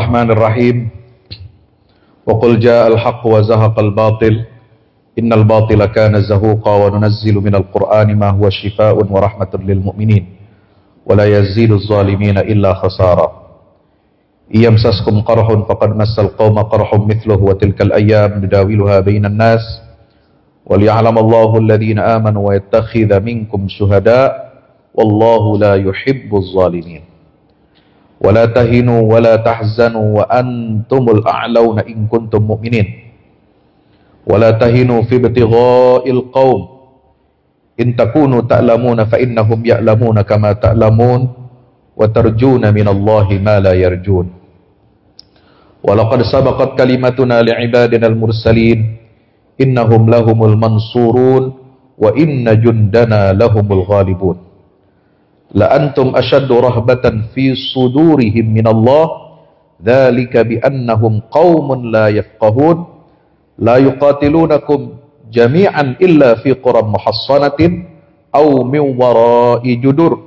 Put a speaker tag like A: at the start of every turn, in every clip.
A: Bismillahirrahmanirrahim. Wa qul ja'al haqq wa zahaqal batil innal batila kana zahuqa wa nunazzilu minal qur'ani ma huwa shifaa'un wa rahmatun lil mu'minin wa la yazidu adh-dhalimina illa khasara. Iyamsaskum qarhun faqad massal qauma qarhun mithluhu wa tilkal ayyam nudawiluha bainan nas wa liya'lamallahu alladhina amanu wa yattakhidha minkum shuhada wallahu la yuhibbuz zalimin. Wala tahinu wala tahzanu wa antumul a'launa in kuntum mu'minin. Wala tahinu fi ibtigha'il qaum in takunu ta'lamuna fa innahum ya'lamuna kama ta'lamun wa tarjuna minallahi ma la yarjun. Walaqad sabaqat kalimatuna li'ibadina al-mursalin innahum lahumul mansurun wa inna jundana lahumul ghalibun. La antum ashaddu rahbatan fi sudurihim minallah dzalika bi annahum qaumun la yafqahun la yuqatilunakum jami'an illa fi quram muhassanatin aw min wara'i judur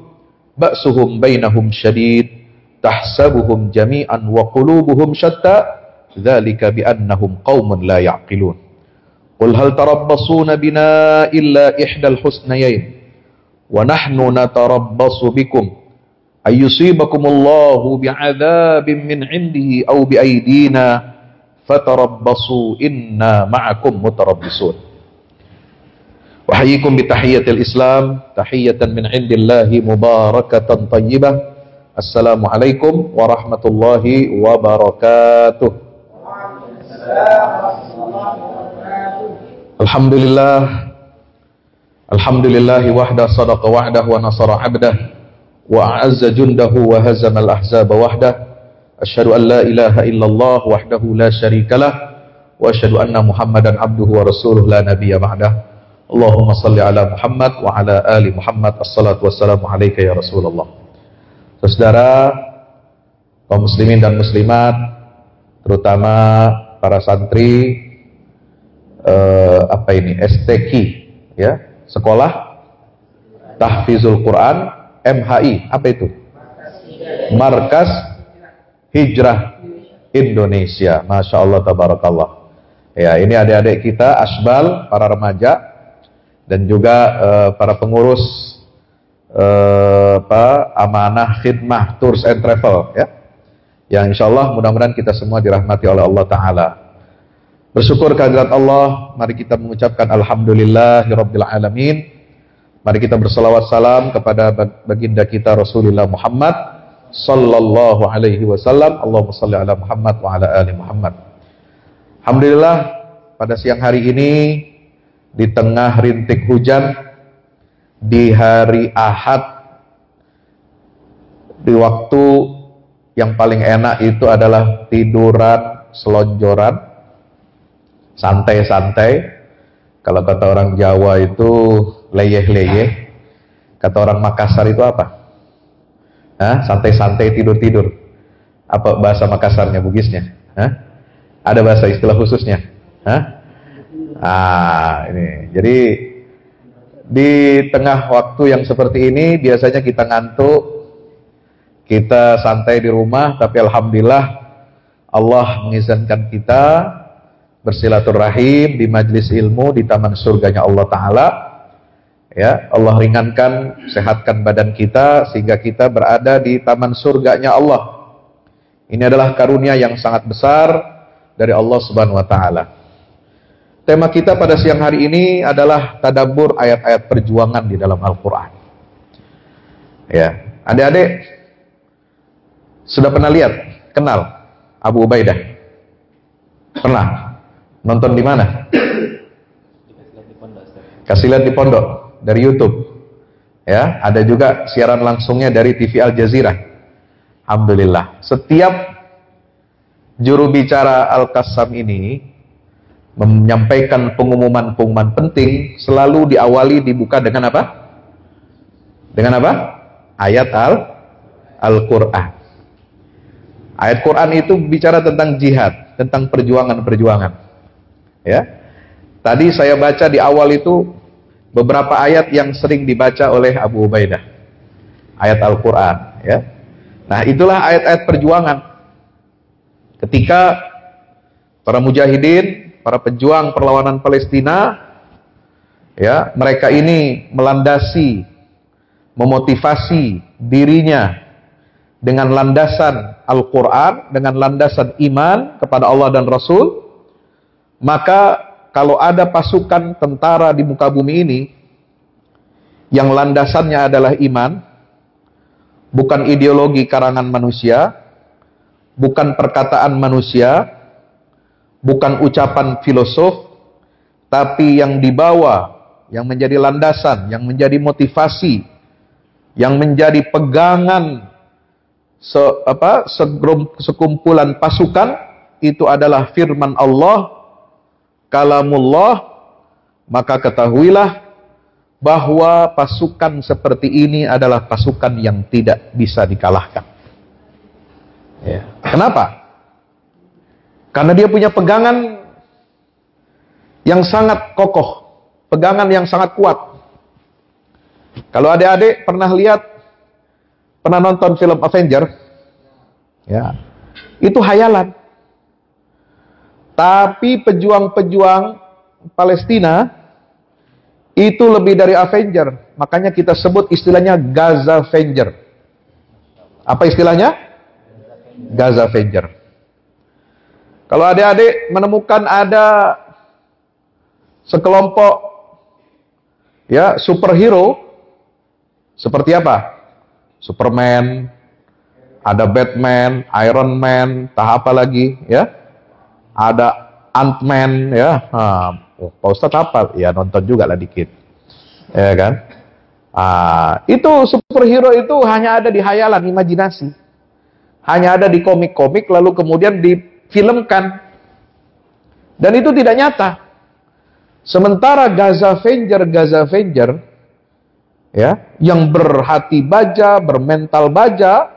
A: ba'suhum bainahum syadid tahsabuhum jami'an wa qulubuhum shatta dzalika bi annahum qaumun la ya'qilun. Qul hal tarabbasuna bina illa ihdal husnayain wa nahnu natarabbasu bikum ayyusibakumullahu bi'adzabin min 'indihi aw bi'aydina fatarabbasu inna ma'akum mutarabbisun. Wa hayyikum bitahiyyatil islam tahiyatan min 'indillahi mubarakatan thayyibah. Assalamu alaikum warahmatullahi wabarakatuh. Alhamdulillah. Alhamdulillahi wahda sadaqa wahdah wa nasara abdah wa a'azza jundahu wa hazama al-ahzaba wahdah. Asyhadu an la ilaha illallah wahdahu la syarikalah wa asyhadu anna Muhammadan abduhu wa rasuluh la nabiyya ba'dah. Allahumma salli ala Muhammad wa ala ali Muhammad. Assalatu wassalamu alayka ya Rasulullah. Saudara kaum muslimin dan muslimat, terutama para santri STQ ya, Sekolah Tahfizul Quran MHI, apa itu? Markas Hijrah Indonesia. Masya Allah, tabarakallah. Ya, ini adik-adik kita asbal, para remaja dan juga para pengurus amanah khidmah tours and travel ya. Yang insya Allah mudah-mudahan kita semua dirahmati oleh Allah Ta'ala. Bersyukur kehadirat Allah, mari kita mengucapkan alhamdulillahirabbil alamin. Mari kita berselawat salam kepada baginda kita Rasulullah Muhammad sallallahu alaihi wasallam. Allahumma shalli ala Muhammad wa ala ali Muhammad. Alhamdulillah, pada siang hari ini di tengah rintik hujan di hari Ahad, di waktu yang paling enak itu adalah tiduran, selonjoran, santai-santai. Kalau kata orang Jawa itu leyeh-leyeh. Kata orang Makassar itu apa? Santai-santai, tidur-tidur. Apa bahasa Makassarnya, Bugisnya? Ada bahasa istilah khususnya? Ini. Jadi di tengah waktu yang seperti ini biasanya kita ngantuk, kita santai di rumah, tapi alhamdulillah Allah mengizinkan kita bersilaturahim di majlis ilmu di taman surganya Allah Ta'ala ya. Allah ringankan, sehatkan badan kita sehingga kita berada di taman surganya Allah. Ini adalah karunia yang sangat besar dari Allah Subhanahu wa Ta'ala. Tema kita pada siang hari ini adalah tadabbur ayat-ayat perjuangan di dalam Al-Quran ya. Adik-adik sudah pernah lihat, kenal Abu Ubaidah? Pernah? Nonton di mana? Kasih lihat di pondok dari YouTube. Ya, ada juga siaran langsungnya dari TV Al Jazeera. Alhamdulillah. Setiap juru bicara Al-Qassam ini menyampaikan pengumuman-pengumuman penting selalu diawali dibuka dengan apa? Dengan apa? Ayat Al-Quran. Ayat Quran itu bicara tentang jihad, tentang perjuangan-perjuangan. Ya, tadi saya baca di awal itu beberapa ayat yang sering dibaca oleh Abu Ubaidah, ayat Al-Quran. Ya, nah itulah ayat-ayat perjuangan. Ketika para mujahidin, para pejuang perlawanan Palestina, ya, mereka ini melandasi, memotivasi dirinya dengan landasan Al-Quran, dengan landasan iman kepada Allah dan Rasul, maka kalau ada pasukan tentara di muka bumi ini yang landasannya adalah iman, bukan ideologi karangan manusia, bukan perkataan manusia, bukan ucapan filosof, tapi yang dibawa, yang menjadi landasan, yang menjadi motivasi, yang menjadi pegangan sekumpulan pasukan, itu adalah firman Allah, kalamullah, maka ketahuilah bahwa pasukan seperti ini adalah pasukan yang tidak bisa dikalahkan. Ya. Kenapa? Karena dia punya pegangan yang sangat kokoh, pegangan yang sangat kuat. Kalau adik-adik pernah nonton film Avenger, ya, itu hayalan. Tapi pejuang-pejuang Palestina itu lebih dari Avenger. Makanya kita sebut istilahnya Gaza Avenger. Apa istilahnya? Gaza Avenger. Kalau adik-adik menemukan ada sekelompok, ya, superhero, seperti apa? Superman, ada Batman, Iron Man, tahap apa lagi, ya? Ada Ant-Man, ya. Pak Ustadz apa? Ya nonton juga lah dikit, ya kan? Itu superhero itu hanya ada di hayalan, imajinasi, hanya ada di komik-komik, lalu kemudian difilmkan, dan itu tidak nyata. Sementara Gaza Avenger, ya, yang berhati baja, bermental baja,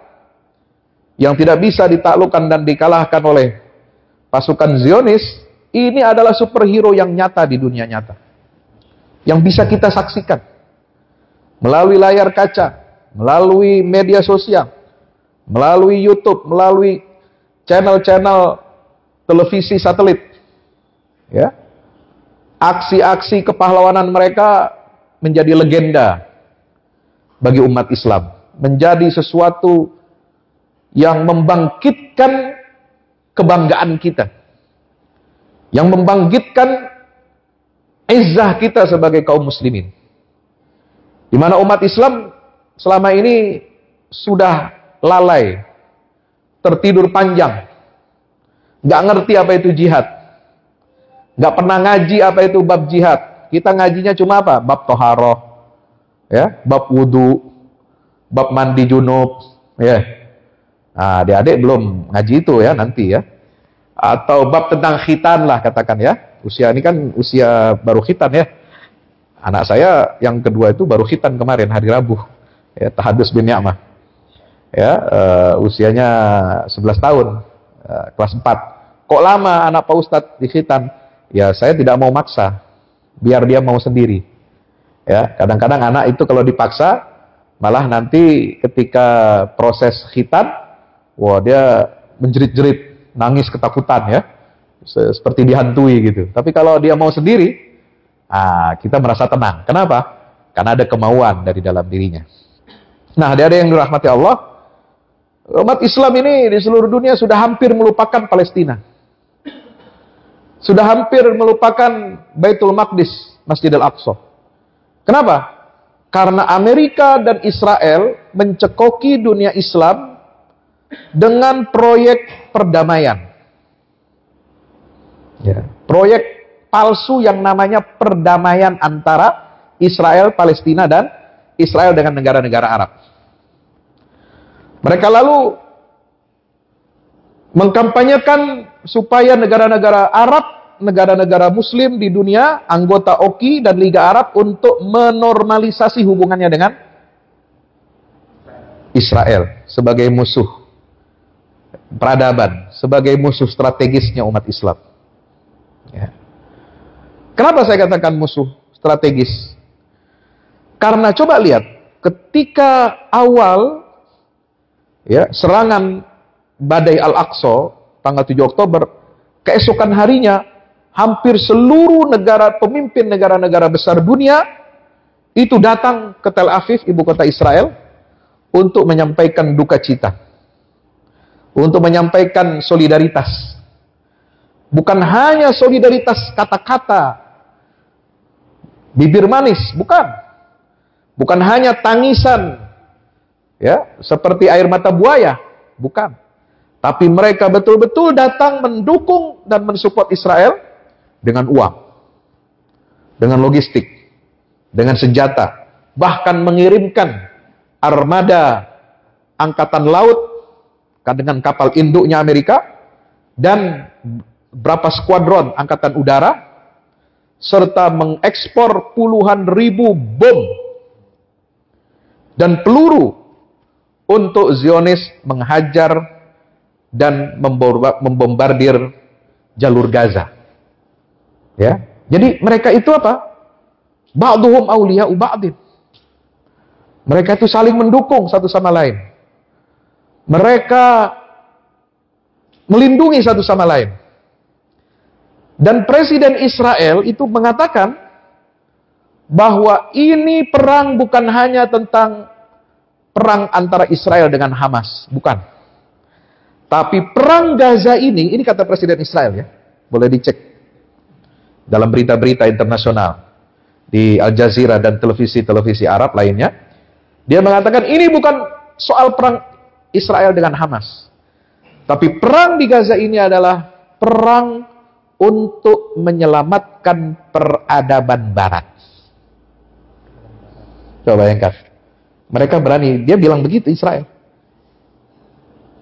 A: yang tidak bisa ditaklukkan dan dikalahkan oleh pasukan Zionis, ini adalah superhero yang nyata di dunia nyata, yang bisa kita saksikan melalui layar kaca, melalui media sosial, melalui YouTube, melalui channel-channel televisi satelit, ya. Aksi-aksi kepahlawanan mereka menjadi legenda bagi umat Islam, menjadi sesuatu yang membangkitkan kebanggaan kita, yang membangkitkan izzah kita sebagai kaum muslimin, di mana umat Islam selama ini sudah lalai, tertidur panjang, nggak ngerti apa itu jihad, nggak pernah ngaji apa itu bab jihad. Kita ngajinya cuma apa? Bab toharoh, ya, bab wudu, bab mandi junub, ya. Nah, adik-adik belum ngaji itu ya nanti ya. Atau bab tentang khitan lah katakan ya. Usia ini kan usia baru khitan ya. Anak saya yang kedua itu baru khitan kemarin hari Rabu. Ya, Tahadus bin Ni'mah. Ya, usianya 11 tahun, kelas 4. Kok lama anak Pak Ustadz di khitan? Ya, saya tidak mau maksa, biar dia mau sendiri. Ya, kadang-kadang anak itu kalau dipaksa, malah nanti ketika proses khitan, wah dia menjerit-jerit, nangis ketakutan ya, seperti dihantui gitu. Tapi kalau dia mau sendiri, kita merasa tenang. Kenapa? Karena ada kemauan dari dalam dirinya. Nah, ada yang dirahmati Allah, umat Islam ini di seluruh dunia sudah hampir melupakan Palestina, sudah hampir melupakan Baitul Maqdis, Masjid Al-Aqsa. Kenapa? Karena Amerika dan Israel mencekoki dunia Islam dengan proyek perdamaian. Ya, proyek palsu yang namanya perdamaian antara Israel, Palestina, dan Israel dengan negara-negara Arab. Mereka lalu mengkampanyekan supaya negara-negara Arab, negara-negara Muslim di dunia, anggota OKI dan Liga Arab untuk menormalisasi hubungannya dengan Israel sebagai musuh peradaban, sebagai musuh strategisnya umat Islam. Ya. Kenapa saya katakan musuh strategis? Karena coba lihat, ketika awal ya serangan Badai Al-Aqsa tanggal 7 Oktober, keesokan harinya hampir seluruh pemimpin negara-negara besar dunia itu datang ke Tel Aviv, ibu kota Israel, untuk menyampaikan duka cita, untuk menyampaikan solidaritas. Bukan hanya solidaritas kata-kata, bibir manis, bukan. Bukan hanya tangisan, ya, seperti air mata buaya, bukan. Tapi mereka betul-betul datang mendukung dan mensupport Israel dengan uang, dengan logistik, dengan senjata, bahkan mengirimkan armada angkatan laut dengan kapal induknya Amerika dan berapa skuadron angkatan udara, serta mengekspor puluhan ribu bom dan peluru untuk Zionis menghajar dan membombardir jalur Gaza. Ya, jadi mereka itu apa? Ba'duhum awliya'u ba'din. Mereka itu saling mendukung satu sama lain. Mereka melindungi satu sama lain. Dan Presiden Israel itu mengatakan bahwa ini perang bukan hanya tentang perang antara Israel dengan Hamas, bukan. Tapi perang Gaza ini kata Presiden Israel, ya, boleh dicek dalam berita-berita internasional di Al Jazeera dan televisi-televisi Arab lainnya. Dia mengatakan ini bukan soal perang Israel dengan Hamas, tapi perang di Gaza ini adalah perang untuk menyelamatkan peradaban Barat. Coba bayangkan, mereka berani, dia bilang begitu Israel.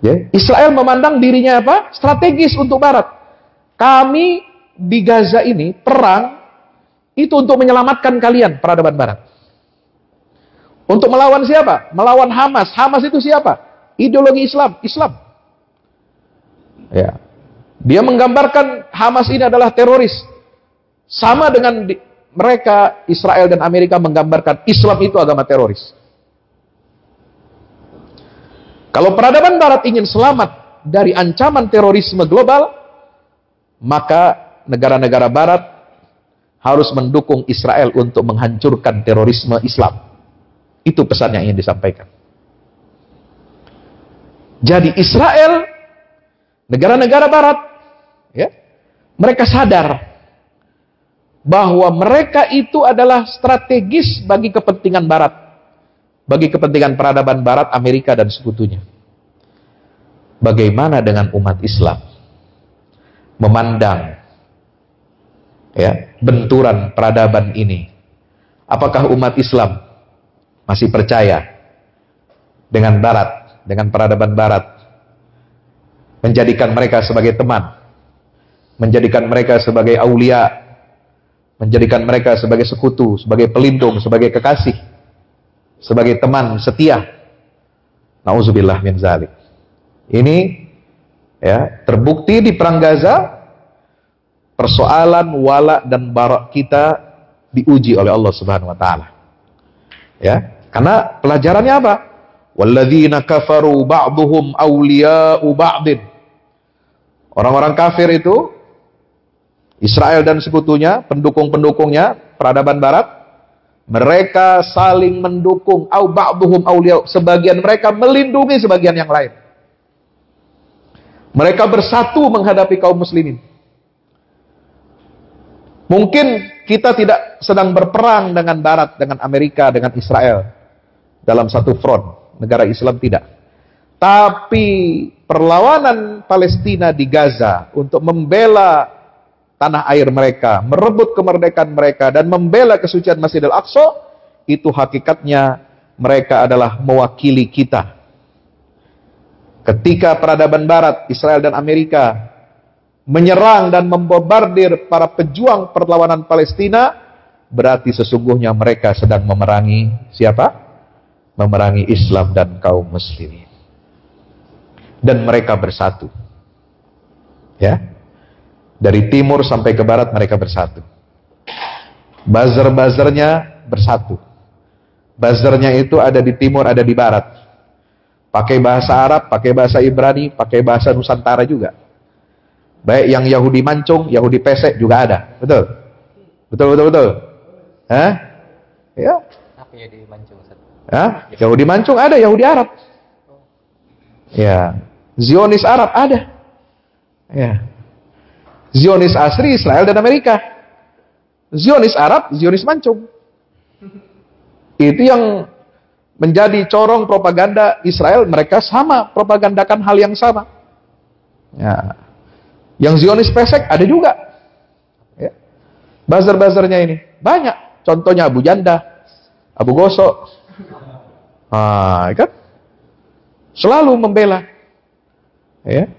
A: Ya, Israel memandang dirinya apa? Strategis untuk Barat. Kami di Gaza ini perang itu untuk menyelamatkan kalian, peradaban Barat. Untuk melawan siapa? Melawan Hamas. Hamas itu siapa? Ideologi Islam. Ya. Dia menggambarkan Hamas ini adalah teroris. Sama dengan mereka, Israel dan Amerika menggambarkan Islam itu agama teroris. Kalau peradaban Barat ingin selamat dari ancaman terorisme global, maka negara-negara Barat harus mendukung Israel untuk menghancurkan terorisme Islam. Itu pesan yang ingin disampaikan. Jadi Israel, negara-negara Barat, ya, mereka sadar bahwa mereka itu adalah strategis bagi kepentingan Barat, bagi kepentingan peradaban Barat, Amerika dan sekutunya. Bagaimana dengan umat Islam memandang, ya, benturan peradaban ini? Apakah umat Islam masih percaya dengan Barat, dengan peradaban Barat, menjadikan mereka sebagai teman, menjadikan mereka sebagai aulia, menjadikan mereka sebagai sekutu, sebagai pelindung, sebagai kekasih, sebagai teman setia? Nauzubillah min zalik. Ini, ya, terbukti di perang Gaza. Persoalan wala dan bara kita diuji oleh Allah Subhanahu wa taala. Ya, karena pelajarannya apa? Walladzina kafaru ba'dhum awliya'u ba'din. Orang-orang kafir itu, Israel dan sekutunya, pendukung-pendukungnya, peradaban Barat, mereka saling mendukung. Au ba'dhum awliya'u, sebagian mereka melindungi sebagian yang lain. Mereka bersatu menghadapi kaum muslimin. Mungkin kita tidak sedang berperang dengan Barat, dengan Amerika, dengan Israel dalam satu front, negara Islam tidak. Tapi perlawanan Palestina di Gaza untuk membela tanah air mereka, merebut kemerdekaan mereka, dan membela kesucian Masjidil Aqsa, itu hakikatnya mereka adalah mewakili kita. Ketika peradaban Barat, Israel dan Amerika menyerang dan membombardir para pejuang perlawanan Palestina, berarti sesungguhnya mereka sedang memerangi siapa? Memerangi Islam dan kaum muslimin. Dan mereka bersatu. Ya. Dari timur sampai ke barat mereka bersatu. Buzzer-buzzernya bersatu. Buzzernya itu ada di timur, ada di barat. Pakai bahasa Arab, pakai bahasa Ibrani, pakai bahasa Nusantara juga. Baik yang Yahudi mancung, Yahudi pesek juga ada. Betul? Betul. Hah? Ya.
B: Apa Yahudi mancung, Ustaz?
A: Hah? Yahudi mancung ada, Yahudi Arab. Ya. Zionis Arab ada. Ya. Zionis asli Israel dan Amerika. Zionis Arab, Zionis mancung. Itu yang menjadi corong propaganda Israel. Mereka sama propagandakan hal yang sama. Ya. Yang Zionis pesek ada juga. Ya. Buzzer-buzzernya ini banyak. Contohnya Abu Janda, Abu Gosok. Kan? Selalu membela. Ya.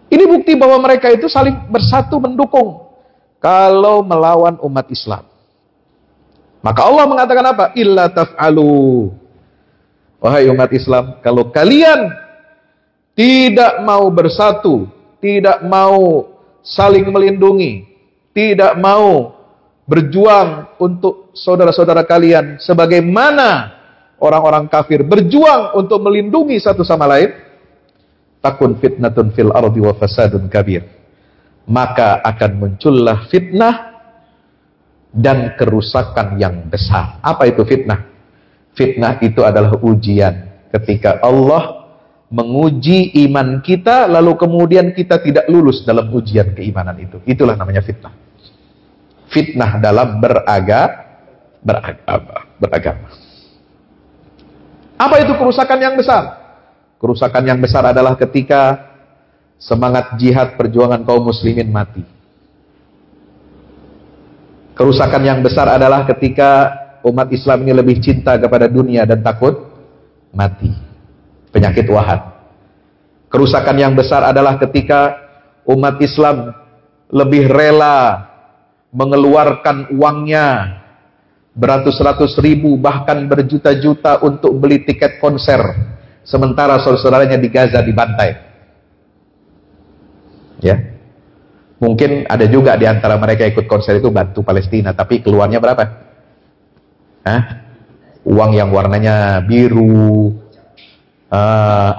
A: Ini bukti bahwa mereka itu saling bersatu mendukung kalau melawan umat Islam. Maka Allah mengatakan apa? Illa taf'alu. Wahai umat Islam, kalau kalian tidak mau bersatu, tidak mau saling melindungi, tidak mau berjuang untuk saudara-saudara kalian sebagaimana orang-orang kafir berjuang untuk melindungi satu sama lain, takun fitnatun fil ardi wa fasadun kabir. Maka akan muncullah fitnah dan kerusakan yang besar. Apa itu fitnah? Fitnah itu adalah ujian. Ketika Allah menguji iman kita, lalu kemudian kita tidak lulus dalam ujian keimanan itu. Itulah namanya fitnah. Fitnah dalam beragama. Apa itu kerusakan yang besar? Kerusakan yang besar adalah ketika semangat jihad perjuangan kaum muslimin mati. Kerusakan yang besar adalah ketika umat Islam ini lebih cinta kepada dunia dan takut mati. Penyakit wahan. Kerusakan yang besar adalah ketika umat Islam lebih rela mengeluarkan uangnya beratus-ratus ribu bahkan berjuta-juta untuk beli tiket konser, sementara saudara-saudaranya di Gaza dibantai. Ya. Mungkin ada juga di antara mereka ikut konser itu bantu Palestina, tapi keluarnya berapa? Uang yang warnanya biru,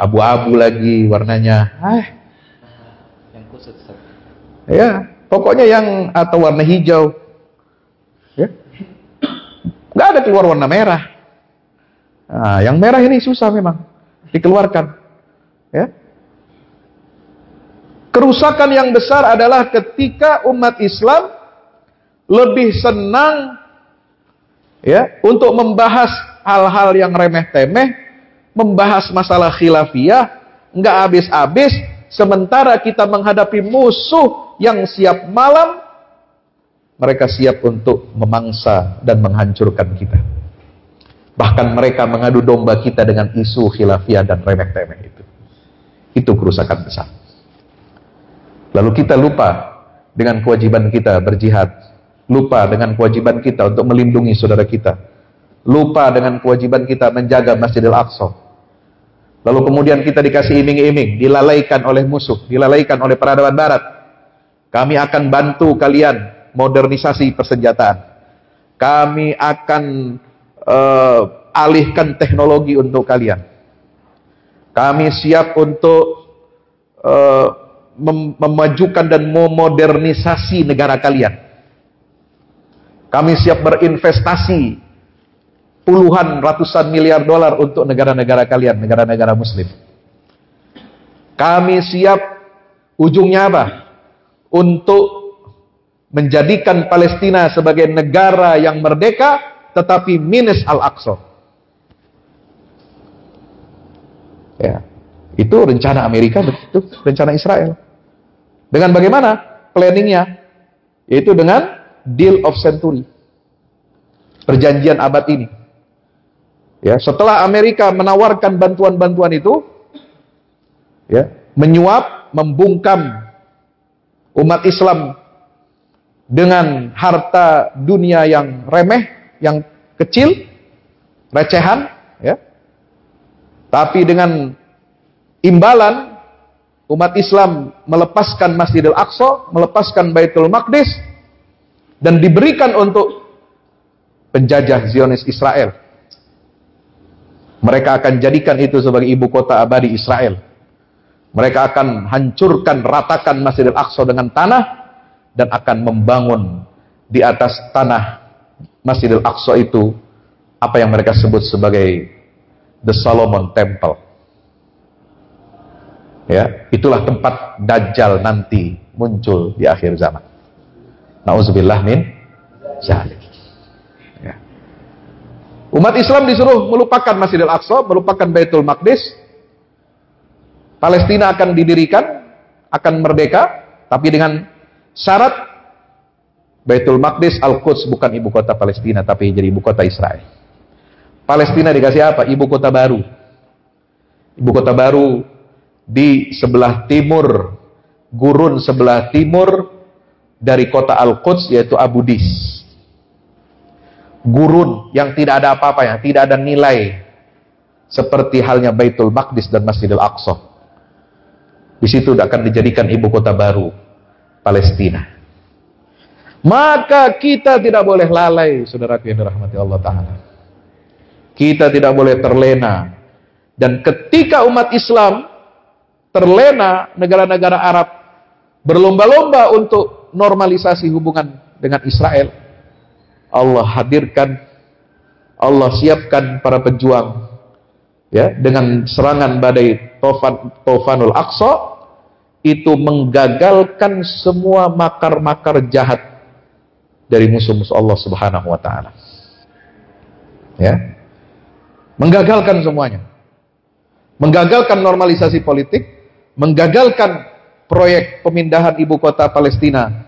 A: abu-abu lagi warnanya.
B: Yang khusus.
A: Ya, pokoknya yang atau warna hijau. Ya. Nggak ada keluar warna merah. Yang merah ini susah memang dikeluarkan. Ya. Kerusakan yang besar adalah ketika umat Islam lebih senang ya untuk membahas hal-hal yang remeh-temeh, membahas masalah khilafiyah, nggak habis-habis, sementara kita menghadapi musuh yang siap malam, mereka siap untuk memangsa dan menghancurkan kita. Bahkan mereka mengadu domba kita dengan isu khilafiyah dan remeh-temeh itu. Itu kerusakan besar. Lalu kita lupa dengan kewajiban kita berjihad, lupa dengan kewajiban kita untuk melindungi saudara kita, lupa dengan kewajiban kita menjaga Masjidil Aqsa. Lalu kemudian kita dikasih iming-iming, dilalaikan oleh musuh, dilalaikan oleh peradaban barat. Kami akan bantu kalian modernisasi persenjataan. Kami akan alihkan teknologi untuk kalian. Kami siap untuk memajukan dan memodernisasi negara kalian. Kami siap berinvestasi puluhan ratusan miliar dolar untuk negara-negara kalian, negara-negara muslim. Kami siap ujungnya apa? Untuk menjadikan Palestina sebagai negara yang merdeka tetapi minus Al-Aqsa. Ya. Itu rencana Amerika, begitu rencana Israel. Dengan bagaimana planningnya? Yaitu dengan deal of century, perjanjian abad ini. Ya, setelah Amerika menawarkan bantuan-bantuan itu, ya, menyuap, membungkam umat Islam dengan harta dunia yang remeh, yang kecil, recehan, ya. Tapi dengan imbalan umat Islam melepaskan Masjidil Aqsa, melepaskan Baitul Maqdis, dan diberikan untuk penjajah Zionis Israel. Mereka akan jadikan itu sebagai ibu kota abadi Israel. Mereka akan hancurkan, ratakan Masjidil Aqsa dengan tanah dan akan membangun di atas tanah Masjidil Aqsa itu apa yang mereka sebut sebagai The Solomon Temple. Ya, itulah tempat Dajjal nanti muncul di akhir zaman. Nauzubillah min dzalik. Ya. Umat Islam disuruh melupakan Masjidil Aqsa, melupakan Baitul Maqdis. Palestina akan didirikan, akan merdeka, tapi dengan syarat Baitul Maqdis, Al-Quds bukan ibu kota Palestina, tapi jadi ibu kota Israel. Palestina dikasih apa? Ibu kota baru. Ibu kota baru di sebelah timur, gurun sebelah timur dari kota Al-Quds, yaitu Abu Dis. Gurun yang tidak ada apa-apanya, tidak ada nilai, seperti halnya Baitul Maqdis dan Masjidil Aqsa. Di situ akan dijadikan ibu kota baru Palestina. Maka kita tidak boleh lalai, saudaraku yang dirahmati Allah Ta'ala. Kita tidak boleh terlena. Dan ketika umat Islam terlena, negara-negara Arab berlomba-lomba untuk normalisasi hubungan dengan Israel, Allah hadirkan, Allah siapkan para pejuang, ya, dengan serangan badai Tofanul Aqsa, itu menggagalkan semua makar-makar jahat dari musuh-musuh Allah Subhanahu wa Ta'ala. Ya, menggagalkan semuanya, menggagalkan normalisasi politik, menggagalkan proyek pemindahan ibu kota Palestina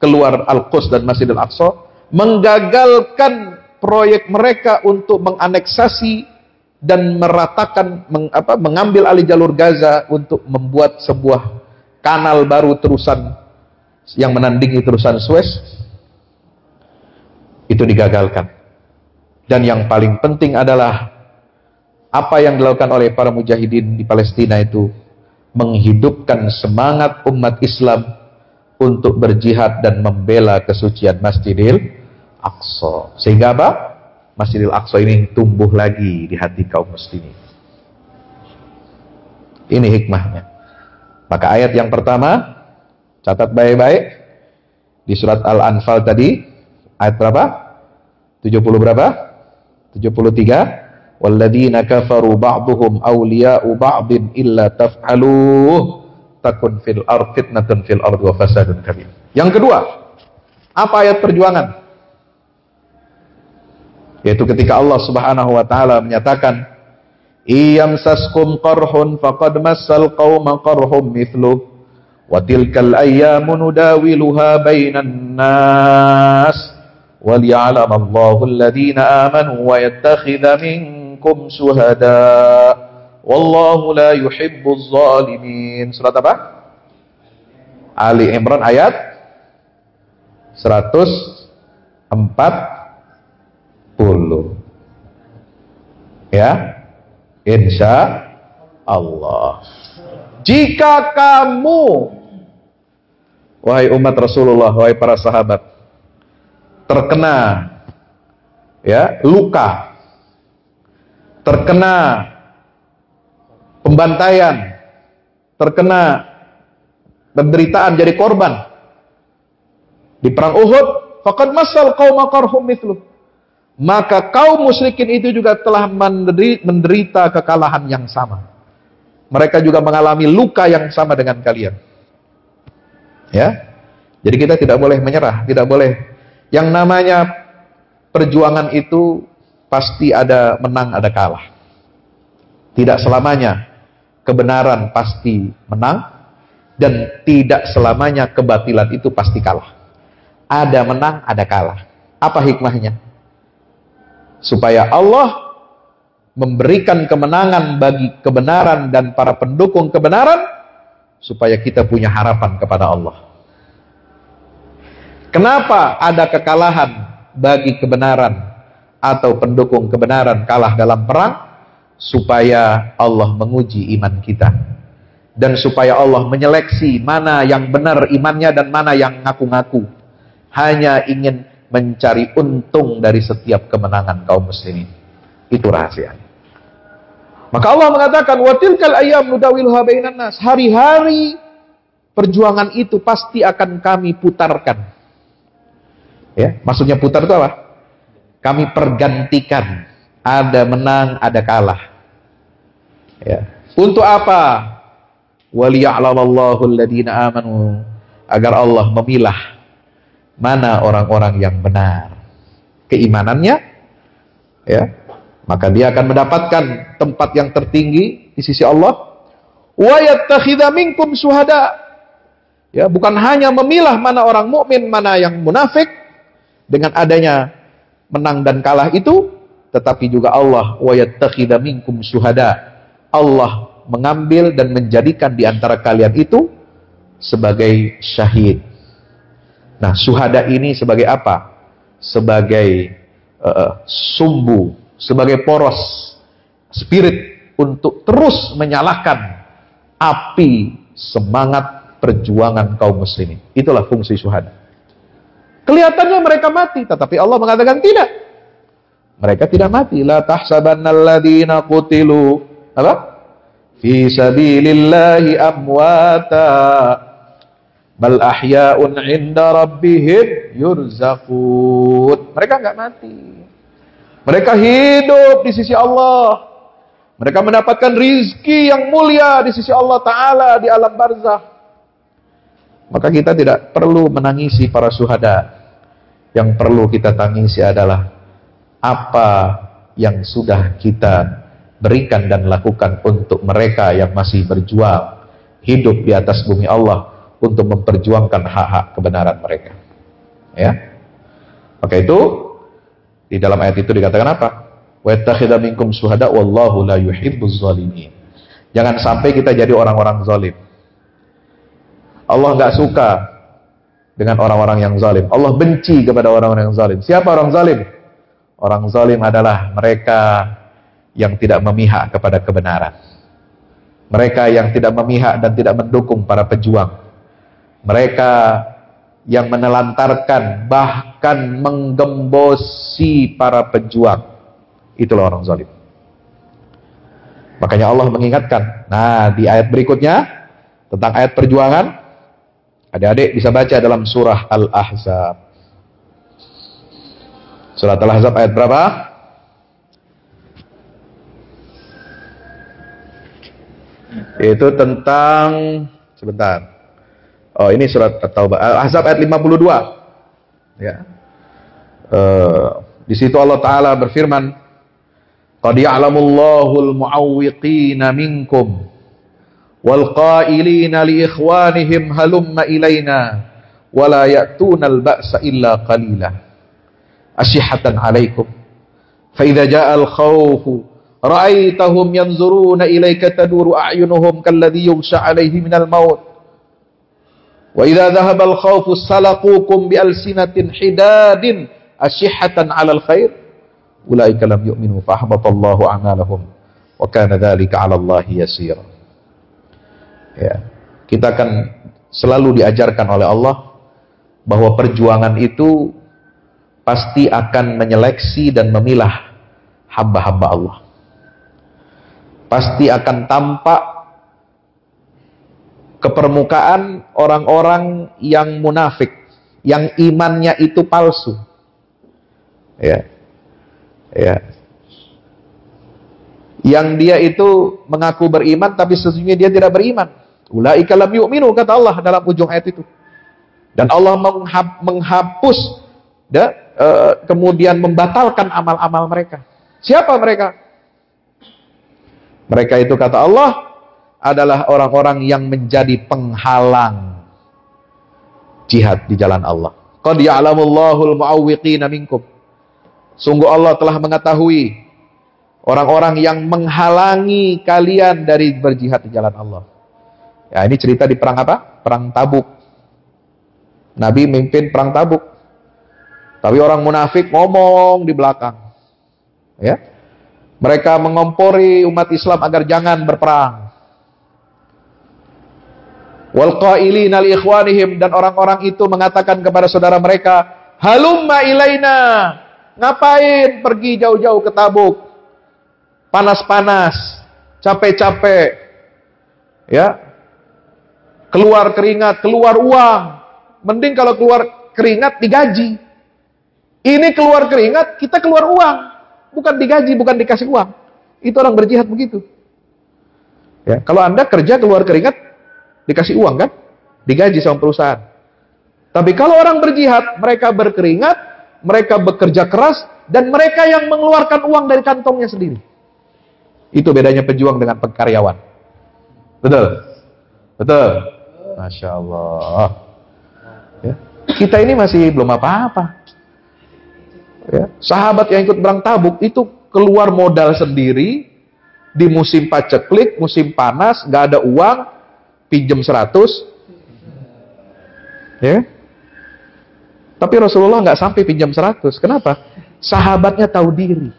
A: keluar Al-Quds dan Masjidil Aqsa, menggagalkan proyek mereka untuk menganeksasi dan meratakan, mengambil alih jalur Gaza untuk membuat sebuah kanal baru terusan yang menandingi terusan Suez. Itu digagalkan. Dan yang paling penting adalah apa yang dilakukan oleh para mujahidin di Palestina itu menghidupkan semangat umat Islam untuk berjihad dan membela kesucian Masjidil Aqsa. Sehingga apa? Masjidil Aqsa ini tumbuh lagi di hati kaum muslimin. Ini hikmahnya. Maka ayat yang pertama, catat baik-baik, di surat Al-Anfal tadi, ayat berapa? 70 berapa? 73. Walladzina kafaru ba'duhum awliya'u ba'din illa taf'aluh takun fil ard fitnatun fil ard wa fasadun kabir. Yang kedua, apa ayat perjuangan? Yaitu ketika Allah Subhanahu wa Ta'ala menyatakan, iyamsaskum qarhun faqad massal qauma qarhum mithluh wa tilkal ayyamu nudawiluha bainan nas wal ya'lamallahu alladhina amanu wa yattakhidha minkum syuhada wallahu la yuhibbuz zalimin. Surat apa? Ali Imran ayat 104. Ya, insya Allah. Jika kamu, wahai umat Rasulullah, wahai para sahabat, terkena ya luka, terkena pembantaian, terkena penderitaan, jadi korban di perang Uhud, faqad massal qauma qarhum mithluh, maka kaum musyrikin itu juga telah menderita kekalahan yang sama. Mereka juga mengalami luka yang sama dengan kalian. Ya, jadi kita tidak boleh menyerah, tidak boleh. Yang namanya perjuangan itu pasti ada menang, ada kalah. Tidak selamanya kebenaran pasti menang, dan tidak selamanya kebatilan itu pasti kalah. Ada menang, ada kalah. Apa hikmahnya? Supaya Allah memberikan kemenangan bagi kebenaran dan para pendukung kebenaran, supaya kita punya harapan kepada Allah. Kenapa ada kekalahan bagi kebenaran atau pendukung kebenaran kalah dalam perang? Supaya Allah menguji iman kita, dan supaya Allah menyeleksi mana yang benar imannya dan mana yang ngaku-ngaku hanya ingin mencari untung dari setiap kemenangan kaum muslimin. Itu rahasianya. Maka Allah mengatakan, wa tilkal ayyam nudawiluha bainan nas. Hari-hari perjuangan itu pasti akan kami putarkan. Ya, maksudnya putar itu apa? Kami pergantikan. Ada menang, ada kalah. Ya. Untuk apa? Waliya'lamallahu alladhina amanu. Agar Allah memilah mana orang-orang yang benar keimanannya, ya, maka dia akan mendapatkan tempat yang tertinggi di sisi Allah. Wa yattakhidha minkum syuhada. Ya, bukan hanya memilah mana orang mukmin, mana yang munafik dengan adanya menang dan kalah itu, tetapi juga Allah wa yattakhidha minkum syuhada. Allah mengambil dan menjadikan di antara kalian itu sebagai syahid. Nah, syuhada ini sebagai apa? Sebagai sumbu, sebagai poros spirit untuk terus menyalakan api semangat perjuangan kaum muslimin. Itulah fungsi syuhada. Kelihatannya mereka mati, tetapi Allah mengatakan tidak. Mereka tidak mati. La tahsabannalladzina qutilu apa? Fi sabilillahi amwata bal ahya'un 'inda rabbihim yurzaqun. Mereka enggak mati. Mereka hidup di sisi Allah. Mereka mendapatkan rizki yang mulia di sisi Allah Ta'ala di alam barzakh. Maka kita tidak perlu menangisi para syuhada. Yang perlu kita tangisi adalah apa yang sudah kita berikan dan lakukan untuk mereka yang masih berjuang hidup di atas bumi Allah untuk memperjuangkan hak-hak kebenaran mereka. Ya. Maka itu di dalam ayat itu dikatakan apa? Wa yattakhidha minkum syuhada wallahu la yuhibbuz zalimin. Jangan sampai kita jadi orang-orang zalim. Allah enggak suka dengan orang-orang yang zalim. Allah benci kepada orang-orang yang zalim. Siapa orang zalim? Orang zalim adalah mereka yang tidak memihak kepada kebenaran. Mereka yang tidak memihak dan tidak mendukung para pejuang. Mereka yang menelantarkan, bahkan menggembosi para pejuang. Itulah orang zalim. Makanya Allah mengingatkan. Nah, di ayat berikutnya tentang ayat perjuangan, adik-adik bisa baca dalam surah Al-Ahzab. Surah Al-Ahzab ayat berapa? Itu tentang, sebentar. Oh, ini surat At-Taubah. Al-Ahzab ayat 52. Ya. Di situ Allah Ta'ala berfirman, qad ya'lamullahu al-mu'awwiqina minkum wal qailina li ikhwanihim halumma ilaina wa la ya'tuna al-ba'sa illa qalila asyihatan 'alaikum fa idza ja'a al-khawfu ra'aitahum yanzuruna ilayka taduru a'yunuhum kalladhi yughsha 'alayhi minal maut wa idza dhahaba al-khawfu salaqukum bi alsinatin hidadin asyihatan 'alal khair ulaika lam yu'minu fahbatallahu a'malahum wa kana dzalika 'ala Allahi yasira. Ya, kita akan selalu diajarkan oleh Allah bahwa perjuangan itu pasti akan menyeleksi dan memilah hamba-hamba Allah. Pasti akan tampak ke permukaan orang-orang yang munafik, yang imannya itu palsu. Ya. Ya. Yang dia itu mengaku beriman tapi sesungguhnya dia tidak beriman. Ulaika lam yu'minu, kata Allah dalam ujung ayat itu. Dan Allah menghapus kemudian membatalkan amal-amal mereka. Siapa mereka? Mereka itu kata Allah adalah orang-orang yang menjadi penghalang jihad di jalan Allah. Qad ya'lamullahul mu'awwiqina minkum. Sungguh Allah telah mengetahui orang-orang yang menghalangi kalian dari berjihad di jalan Allah. Ya, ini cerita di perang apa? Perang Tabuk. Nabi memimpin perang Tabuk. Tapi orang munafik ngomong di belakang. Ya. Mereka mengompori umat Islam agar jangan berperang. Wal qailina li ikhwanihim, dan orang-orang itu mengatakan kepada saudara mereka, halumma ilaina. Ngapain pergi jauh-jauh ke Tabuk? Panas-panas. capek-capek, ya, keluar keringat, keluar uang. Mending kalau keluar keringat digaji. Ini keluar keringat, kita keluar uang. Bukan digaji, bukan dikasih uang. Itu orang berjihad begitu. Ya, kalau Anda kerja keluar keringat, dikasih uang kan? Digaji sama perusahaan. Tapi kalau orang berjihad, mereka berkeringat, mereka bekerja keras, dan mereka yang mengeluarkan uang dari kantongnya sendiri. Itu bedanya pejuang dengan karyawan. Betul? Betul? Masya Allah. Ya. Kita ini masih belum apa-apa. Ya. Sahabat yang ikut perang Tabuk itu keluar modal sendiri di musim paceklik, musim panas, gak ada uang, pinjam 100. Ya. Tapi Rasulullah nggak sampai pinjam 100. Kenapa? Sahabatnya tahu diri.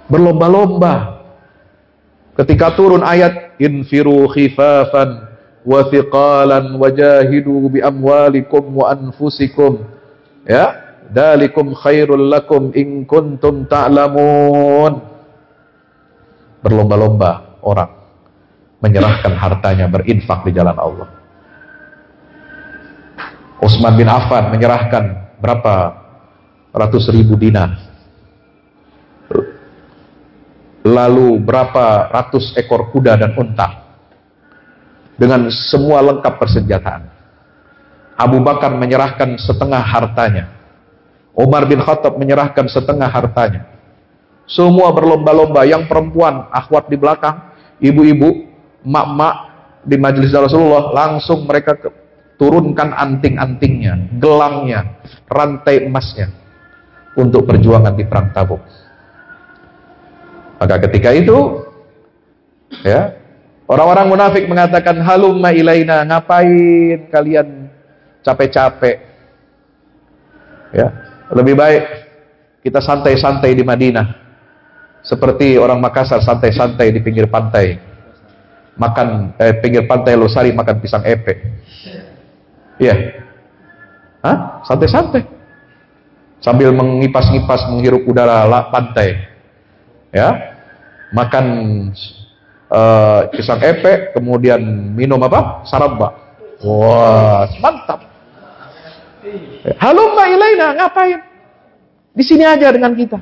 A: Berlomba-lomba. Ketika turun ayat infiru khifafan wa thiqalan wajahidu bi amwalikum wa anfusikum. Ya, dalikum khairul lakum in kuntum ta'lamun. Berlomba-lomba orang menyerahkan hartanya berinfak di jalan Allah. Utsman bin Affan menyerahkan berapa ratus ribu dinar. Lalu berapa ratus ekor kuda dan unta. Dengan semua lengkap persenjataan. Abu Bakar menyerahkan setengah hartanya. Umar bin Khattab menyerahkan setengah hartanya. Semua berlomba-lomba. Yang perempuan, akhwat di belakang, ibu-ibu, mak-mak di majelis Rasulullah, langsung mereka turunkan anting-antingnya, gelangnya, rantai emasnya untuk perjuangan di perang Tabuk. Maka ketika itu, ya, orang-orang munafik mengatakan, halumma ilaina, ngapain kalian capek-capek? Ya, lebih baik kita santai-santai di Madinah, seperti orang Makassar santai-santai di pinggir pantai, makan pinggir pantai Losari makan pisang epe. Iya, santai-santai, sambil mengipas-ngipas, menghirup udara pantai, ya, makan pisang epe, kemudian minum apa? Saraba. Wah, mantap. Halumma ilaina, ngapain? Di sini aja dengan kita.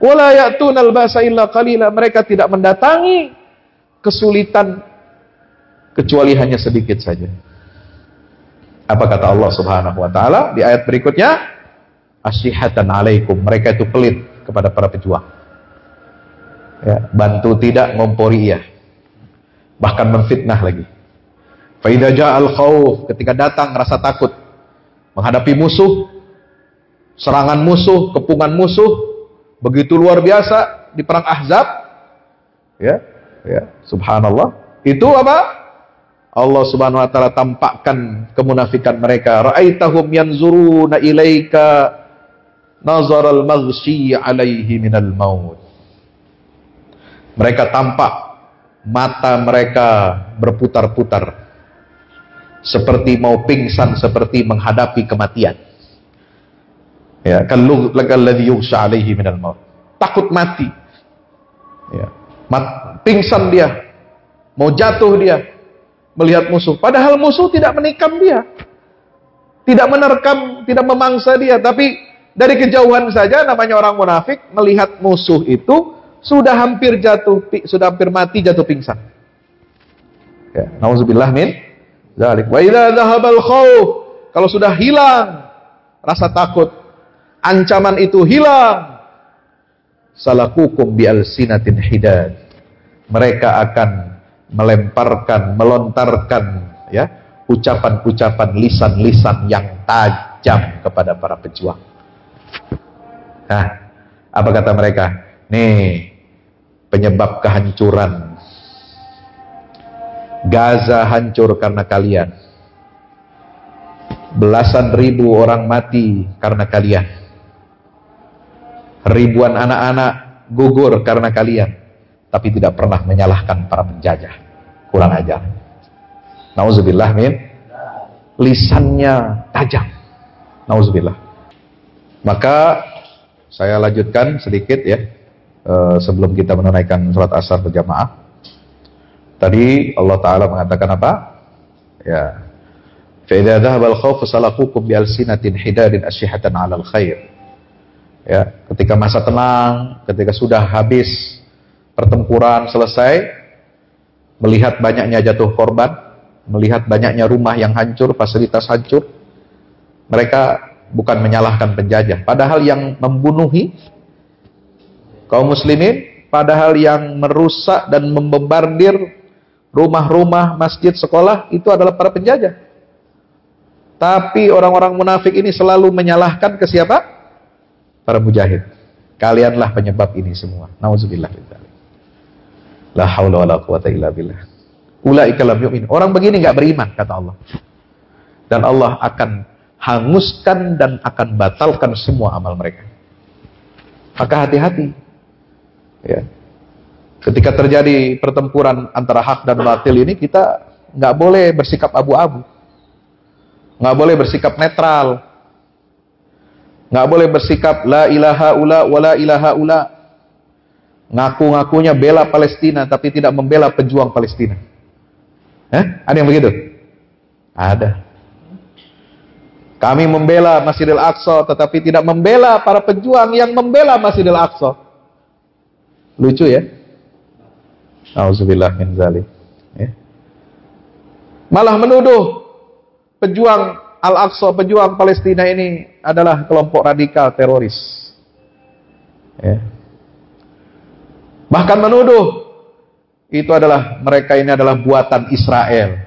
A: Wala ya'tunal ba'sa illa qalila, mereka tidak mendatangi kesulitan kecuali hanya sedikit saja. Apa kata Allah Subhanahu wa taala di ayat berikutnya? Asyihatan alaikum, mereka itu pelit kepada para pejuang. Ya, bantu tidak, ngompori iya. Bahkan memfitnah lagi. Fa idza ja'al khauf, ketika datang rasa takut menghadapi musuh, serangan musuh, kepungan musuh begitu luar biasa di perang Ahzab. Ya, subhanallah. Itu apa? Allah Subhanahu wa taala tampakkan kemunafikan mereka. Ra'aitahum yanzuruna ilaika nazaral maghsyi 'alaihi minal maut. Mereka tampak mata mereka berputar-putar seperti mau pingsan, seperti menghadapi kematian. Ya, kalladzi yughsha 'alaihi minal maut. Takut mati. Ya, pingsan dia. Mau jatuh dia. Melihat musuh, padahal musuh tidak menikam dia, tidak menerkam, tidak memangsa dia, tapi dari kejauhan saja namanya orang munafik melihat musuh itu sudah hampir jatuh, sudah hampir mati, jatuh pingsan. Ya, nauzubillah min dzalik. Wa idza dhahabal khauf, kalau sudah hilang rasa takut, ancaman itu hilang, salakukum bi alsinatin hidad, mereka akan melemparkan, melontarkan, ya, ucapan-ucapan, lisan-lisan yang tajam kepada para pejuang. Nah, apa kata mereka? Nih, penyebab kehancuran. Gaza hancur karena kalian. Belasan ribu orang mati karena kalian. Ribuan anak-anak gugur karena kalian. Tapi tidak pernah menyalahkan para penjajah. Kurang ajar. Nauzubillah min. Lisannya tajam. Nauzubillah. Maka saya lanjutkan sedikit ya. sebelum kita menunaikan sholat asar berjamaah. Tadi Allah Ta'ala mengatakan apa? Ya. فَإِذَا ذَهَبَ الْخَوْفُ سَلَقُوكُمْ بِأَلْسِنَةٍ حِدَادٍ أَشِحَةً عَلَى الْخَيْرِ. Ya, ketika masa tenang, ketika sudah habis pertempuran selesai, melihat banyaknya jatuh korban, melihat banyaknya rumah yang hancur, fasilitas hancur, mereka bukan menyalahkan penjajah. Padahal yang membunuhi kaum muslimin, padahal yang merusak dan membombardir rumah-rumah, masjid, sekolah, itu adalah para penjajah. Tapi orang-orang munafik ini selalu menyalahkan ke siapa? Para mujahid. Kalianlah penyebab ini semua. Nauzubillah. La haula wala quwata illa billah. Ulaika lam yu'min. Orang begini enggak beriman, kata Allah. Dan Allah akan hanguskan dan akan batalkan semua amal mereka. Maka hati-hati. Ya. Ketika terjadi pertempuran antara hak dan batil ini, kita nggak boleh bersikap abu-abu, nggak boleh bersikap netral, nggak boleh bersikap la ilaha ula wa la ilaha ula, ngaku-ngakunya bela Palestina tapi tidak membela pejuang Palestina. Ada yang begitu? Ada. Kami membela Masjidil Aqsa tetapi tidak membela para pejuang yang membela Masjidil Aqsa. Lucu ya? Auzubillah min zalik. Ya. Malah menuduh pejuang Al-Aqsa, pejuang Palestina ini adalah kelompok radikal teroris. Ya. Bahkan menuduh itu adalah mereka ini adalah buatan Israel.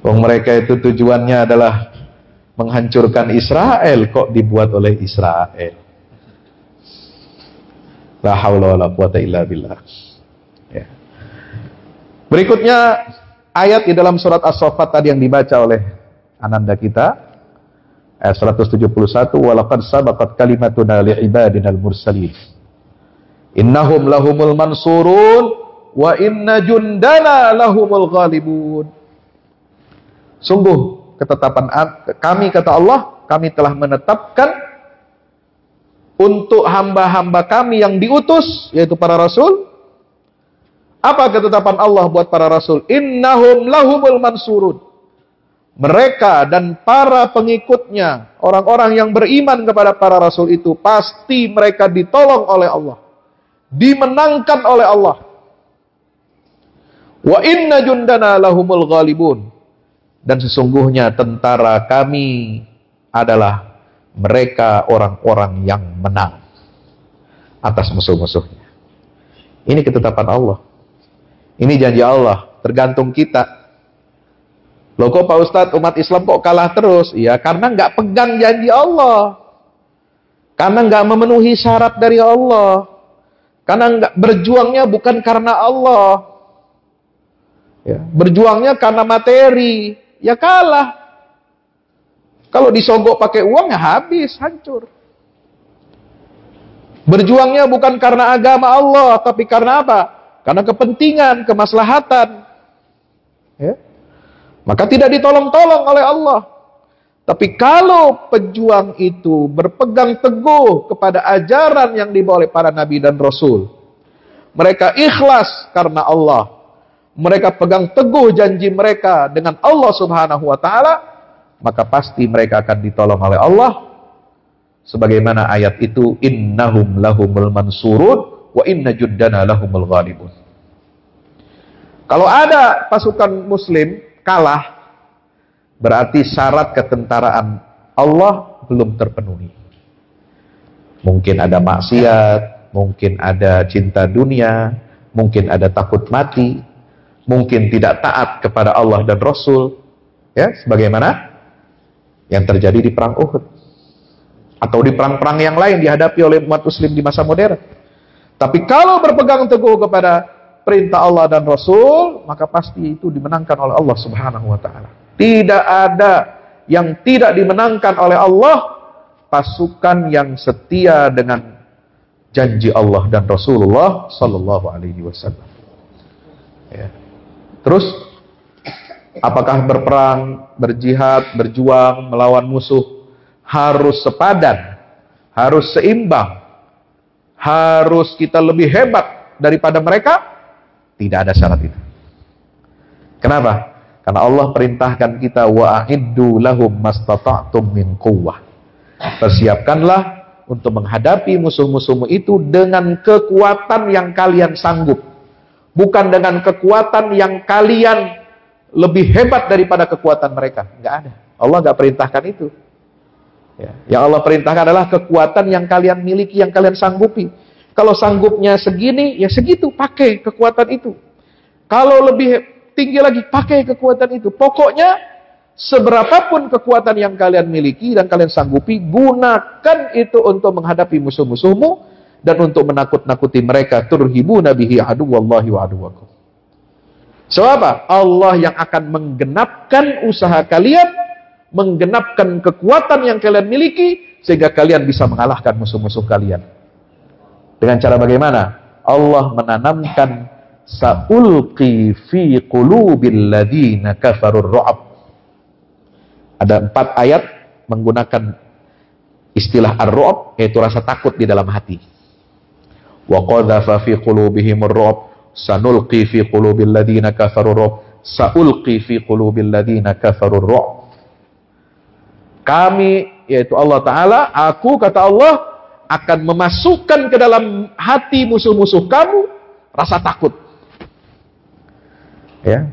A: Mereka itu tujuannya adalah menghancurkan Israel, kok dibuat oleh Israel. La haula wala quwata illa billah. Ya. Berikutnya ayat di dalam surat As-Saffat tadi yang dibaca oleh ananda kita, ayat 171, walaqad sabaqat kalimatuna li'ibadinal mursalin innahum lahumul mansurun wa inna jundana lahumul ghalibun. Sungguh ketetapan kami, kata Allah, kami telah menetapkan untuk hamba-hamba kami yang diutus, yaitu para rasul. Apa ketetapan Allah buat para rasul? Innahum lahumul mansurun. Mereka dan para pengikutnya, orang-orang yang beriman kepada para rasul itu, pasti mereka ditolong oleh Allah, dimenangkan oleh Allah. Wa inna jundana lahumul ghalibun. Dan sesungguhnya tentara kami adalah mereka orang-orang yang menang atas musuh-musuhnya. Ini ketetapan Allah. Ini janji Allah. Tergantung kita. Loh kok Pak Ustadz, umat Islam kok kalah terus? Ya karena nggak pegang janji Allah. Karena nggak memenuhi syarat dari Allah. Karena nggak berjuangnya bukan karena Allah. Ya, berjuangnya karena materi. Ya kalah. Kalau disogok pakai uang ya habis, hancur. Berjuangnya bukan karena agama Allah, tapi karena apa? Karena kepentingan, kemaslahatan. Ya. Maka tidak ditolong-tolong oleh Allah. Tapi kalau pejuang itu berpegang teguh kepada ajaran yang dibawa oleh para nabi dan rasul, mereka ikhlas karena Allah, mereka pegang teguh janji mereka dengan Allah Subhanahu wa taala, maka pasti mereka akan ditolong oleh Allah. Sebagaimana ayat itu, innahum lahumul mansurun wa inna juddana lahumul ghalibun. Kalau ada pasukan muslim kalah, berarti syarat ketentaraan Allah belum terpenuhi. Mungkin ada maksiat, mungkin ada cinta dunia, mungkin ada takut mati, mungkin tidak taat kepada Allah dan Rasul, ya, sebagaimana yang terjadi di perang Uhud atau di perang-perang yang lain dihadapi oleh umat muslim di masa modern. Tapi kalau berpegang teguh kepada perintah Allah dan Rasul, maka pasti itu dimenangkan oleh Allah Subhanahu wa taala. Tidak ada yang tidak dimenangkan oleh Allah, pasukan yang setia dengan janji Allah dan Rasulullah sallallahu alaihi wasallam. Ya. Terus apakah berperang, berjihad, berjuang melawan musuh harus sepadan, harus seimbang, harus kita lebih hebat daripada mereka. Tidak ada syarat itu. Kenapa? Karena Allah perintahkan kita, wa'iddu lahum mastata'tum min quwwah. Persiapkanlah untuk menghadapi musuh-musuhmu itu dengan kekuatan yang kalian sanggup. Bukan dengan kekuatan yang kalian lebih hebat daripada kekuatan mereka. Enggak ada. Allah enggak perintahkan itu. Ya. Yang Allah perintahkan adalah kekuatan yang kalian miliki, yang kalian sanggupi. Kalau sanggupnya segini, ya segitu, pakai kekuatan itu. Kalau lebih tinggi lagi, pakai kekuatan itu. Pokoknya, seberapapun kekuatan yang kalian miliki dan kalian sanggupi, gunakan itu untuk menghadapi musuh-musuhmu dan untuk menakut-nakuti mereka. Turhibuna bihi aduwallahi wa aduwakum. So apa? Allah yang akan menggenapkan usaha kalian, menggenapkan kekuatan yang kalian miliki, sehingga kalian bisa mengalahkan musuh-musuh kalian. Dengan cara bagaimana? Allah menanamkan sa'ulqi fi qulubil ladzina kafarur ru'ab. Ada 4 ayat menggunakan istilah ar-ru'ab, yaitu rasa takut di dalam hati. Wa qadhafa fi qulubihimur ru'ab, sanulqi fi qulubil ladzina kafarur ru'ab, sa'ulqi fi qulubil ladzina kafarur ru'ab. Kami, yaitu Allah Ta'ala, aku, kata Allah, akan memasukkan ke dalam hati musuh-musuh kamu rasa takut. Ya,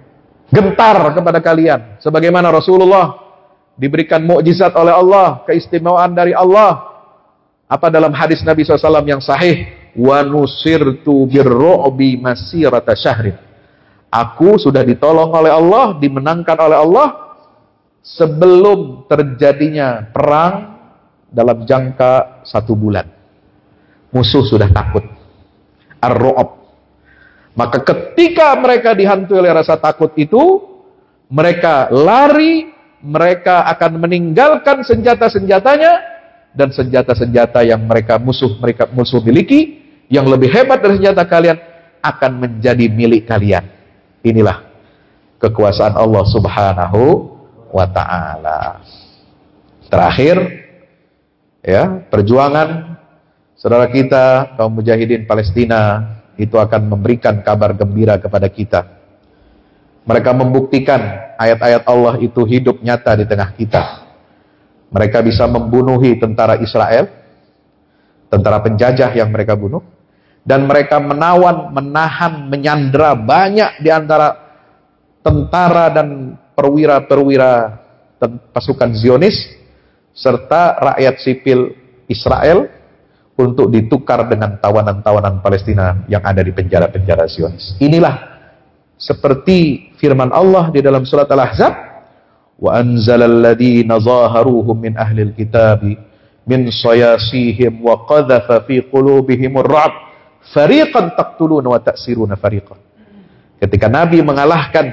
A: gentar kepada kalian. Sebagaimana Rasulullah diberikan mukjizat oleh Allah, keistimewaan dari Allah. Apa dalam hadis Nabi SAW yang sahih? Wa nusirtu birru'bi masirata syahrin. Aku sudah ditolong oleh Allah, dimenangkan oleh Allah sebelum terjadinya perang dalam jangka 1 bulan. Musuh sudah takut. Ar-ru'ab. Maka ketika mereka dihantui oleh rasa takut itu, mereka lari, mereka akan meninggalkan senjata-senjatanya, dan senjata-senjata yang mereka musuh miliki, yang lebih hebat dari senjata kalian, akan menjadi milik kalian. Inilah kekuasaan Allah Subhanahu wa ta'ala. Terakhir, ya, perjuangan saudara kita, kaum mujahidin Palestina, itu akan memberikan kabar gembira kepada kita. Mereka membuktikan ayat-ayat Allah itu hidup nyata di tengah kita. Mereka bisa membunuhi tentara Israel, tentara penjajah yang mereka bunuh, dan mereka menahan, menyandera banyak di antara tentara dan perwira-perwira pasukan Zionis, serta rakyat sipil Israel, untuk ditukar dengan tawanan-tawanan Palestina yang ada di penjara-penjara Zionis. Inilah seperti firman Allah di dalam surat Al-Ahzab, wa anzalal ladzina zaharuhum min ahlil kitabi min sayasihim wa qadhafa fi qulubihimur ra'b fariqan taqtuluna wa ta'siruna fariqan. Ketika Nabi mengalahkan,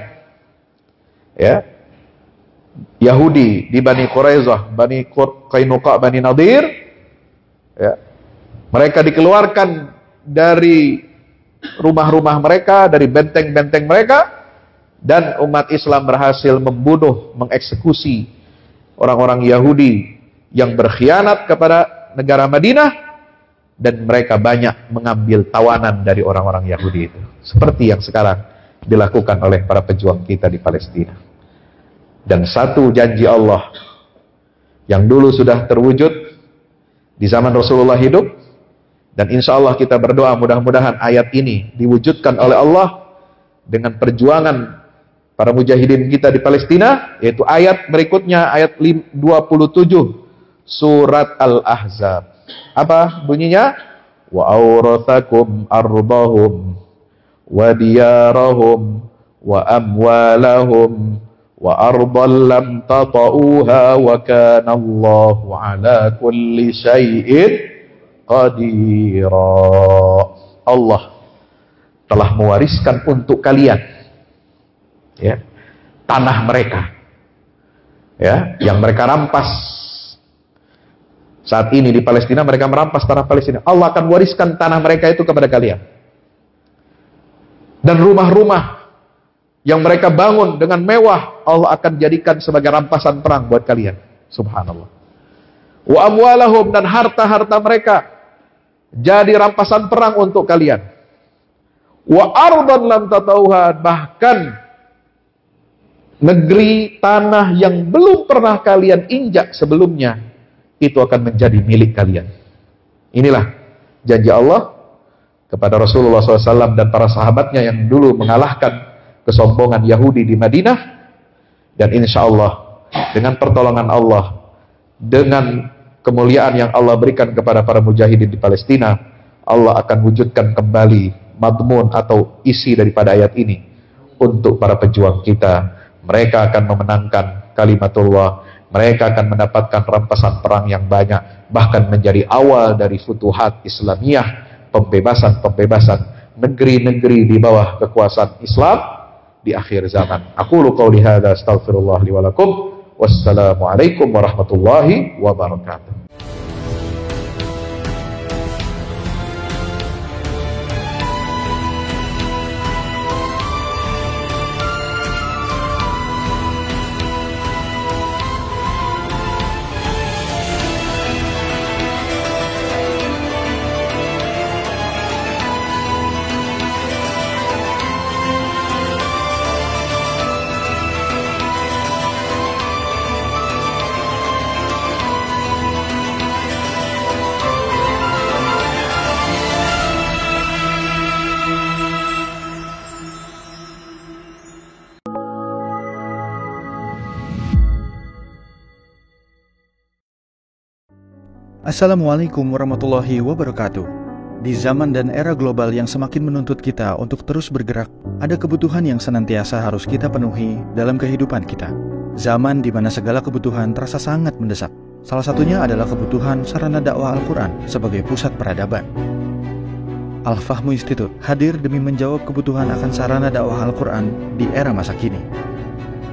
A: ya, Yahudi di Bani Quraizah, Bani Qainuqa, Bani Nadir, ya, mereka dikeluarkan dari rumah-rumah mereka, dari benteng-benteng mereka, dan umat Islam berhasil membunuh, mengeksekusi orang-orang Yahudi yang berkhianat kepada negara Madinah, dan mereka banyak mengambil tawanan dari orang-orang Yahudi itu. Seperti yang sekarang dilakukan oleh para pejuang kita di Palestina. Dan satu janji Allah yang dulu sudah terwujud di zaman Rasulullah hidup, dan insya Allah kita berdoa mudah-mudahan ayat ini diwujudkan oleh Allah dengan perjuangan para mujahidin kita di Palestina, yaitu ayat berikutnya, ayat 27 surat Al-Ahzab. Apa bunyinya? Wa awrathakum ardahum wa diyarahum wa amwalahum wa ardan lam tata'uha wa kana Allahu ala kulli syai'in qadira. Allah telah mewariskan untuk kalian, ya, tanah mereka, ya, yang mereka rampas. Saat ini di Palestina mereka merampas tanah Palestina. Allah akan wariskan tanah mereka itu kepada kalian. Dan rumah-rumah yang mereka bangun dengan mewah, Allah akan jadikan sebagai rampasan perang buat kalian. Subhanallah. Wa amwalahum, dan harta-harta mereka jadi rampasan perang untuk kalian. Wa ardan lam tatauha, bahkan negeri tanah yang belum pernah kalian injak sebelumnya itu akan menjadi milik kalian. Inilah janji Allah kepada Rasulullah SAW dan para sahabatnya yang dulu mengalahkan kesombongan Yahudi di Madinah. Dan insya Allah dengan pertolongan Allah, dengan kemuliaan yang Allah berikan kepada para mujahidin di Palestina, Allah akan wujudkan kembali madmun atau isi daripada ayat ini untuk para pejuang kita. Mereka akan memenangkan kalimatullah, mereka akan mendapatkan rampasan perang yang banyak, bahkan menjadi awal dari futuhat Islamiyah, pembebasan-pembebasan negeri-negeri di bawah kekuasaan Islam di akhir zaman. Aqulu qauli hadza astaghfirullah li wa lakum. Wassalamualaikum warahmatullahi wabarakatuh.
C: Assalamualaikum warahmatullahi wabarakatuh. Di zaman dan era global yang semakin menuntut kita untuk terus bergerak, ada kebutuhan yang senantiasa harus kita penuhi dalam kehidupan kita. Zaman di mana segala kebutuhan terasa sangat mendesak. Salah satunya adalah kebutuhan sarana dakwah Al-Quran sebagai pusat peradaban. Al-Fahmu Institute hadir demi menjawab kebutuhan akan sarana dakwah Al-Quran di era masa kini.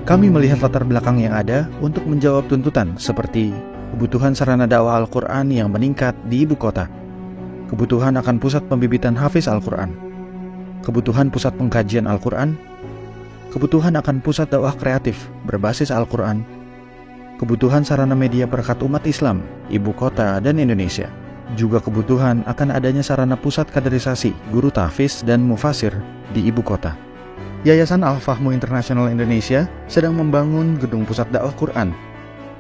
C: Kami melihat latar belakang yang ada untuk menjawab tuntutan seperti kebutuhan sarana dakwah Al-Quran yang meningkat di ibu kota, kebutuhan akan pusat pembibitan hafiz Al-Quran, kebutuhan pusat pengkajian Al-Quran, kebutuhan akan pusat dakwah kreatif berbasis Al-Quran, kebutuhan sarana media perekat umat Islam, ibu kota dan Indonesia, juga kebutuhan akan adanya sarana pusat kaderisasi guru tahfiz dan mufasir di ibu kota. Yayasan Al-Fahmu International Indonesia sedang membangun gedung pusat dakwah Quran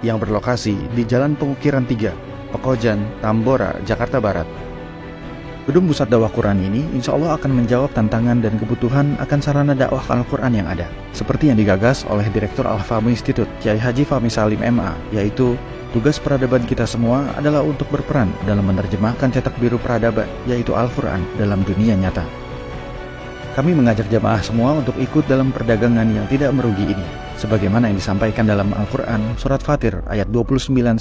C: yang berlokasi di Jalan Pengukiran 3, Pekojan, Tambora, Jakarta Barat. Gedung pusat dakwah Quran ini insya Allah akan menjawab tantangan dan kebutuhan akan sarana dakwah Al-Quran yang ada, seperti yang digagas oleh Direktur Al-Fahmu Institute, Kiai Haji Fahmi Salim MA, yaitu tugas peradaban kita semua adalah untuk berperan dalam menerjemahkan cetak biru peradaban, yaitu Al-Quran, dalam dunia nyata. Kami mengajak jamaah semua untuk ikut dalam perdagangan yang tidak merugi ini, sebagaimana yang disampaikan dalam Al-Quran Surat Fatir ayat 29-30,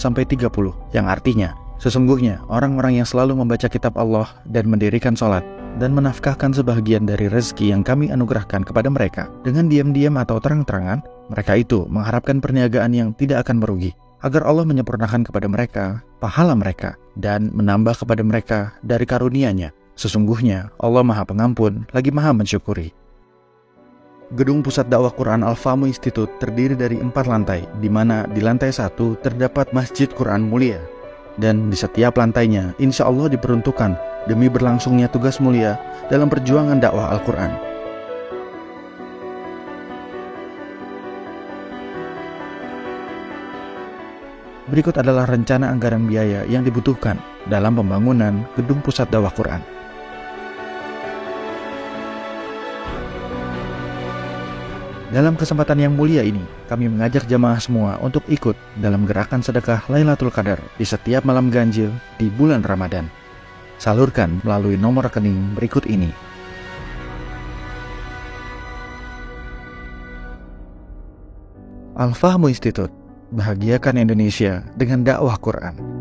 C: yang artinya, sesungguhnya orang-orang yang selalu membaca kitab Allah dan mendirikan sholat dan menafkahkan sebahagian dari rezeki yang kami anugerahkan kepada mereka dengan diam-diam atau terang-terangan, mereka itu mengharapkan perniagaan yang tidak akan merugi, agar Allah menyempurnakan kepada mereka pahala mereka dan menambah kepada mereka dari karunia-Nya. Sesungguhnya Allah Maha Pengampun lagi Maha Mensyukuri. Gedung Pusat Dakwah Quran Al-Fahmu Institute terdiri dari 4 lantai, di mana di lantai 1 terdapat Masjid Quran Mulia, dan di setiap lantainya insya Allah diperuntukkan demi berlangsungnya tugas mulia dalam perjuangan dakwah Al-Quran. Berikut adalah rencana anggaran biaya yang dibutuhkan dalam pembangunan Gedung Pusat Dakwah Quran. Dalam kesempatan yang mulia ini, kami mengajak jamaah semua untuk ikut dalam gerakan sedekah Lailatul Qadar di setiap malam ganjil di bulan Ramadan. Salurkan melalui nomor rekening berikut ini. Al-Fahmu Institute, bahagiakan Indonesia dengan dakwah Quran.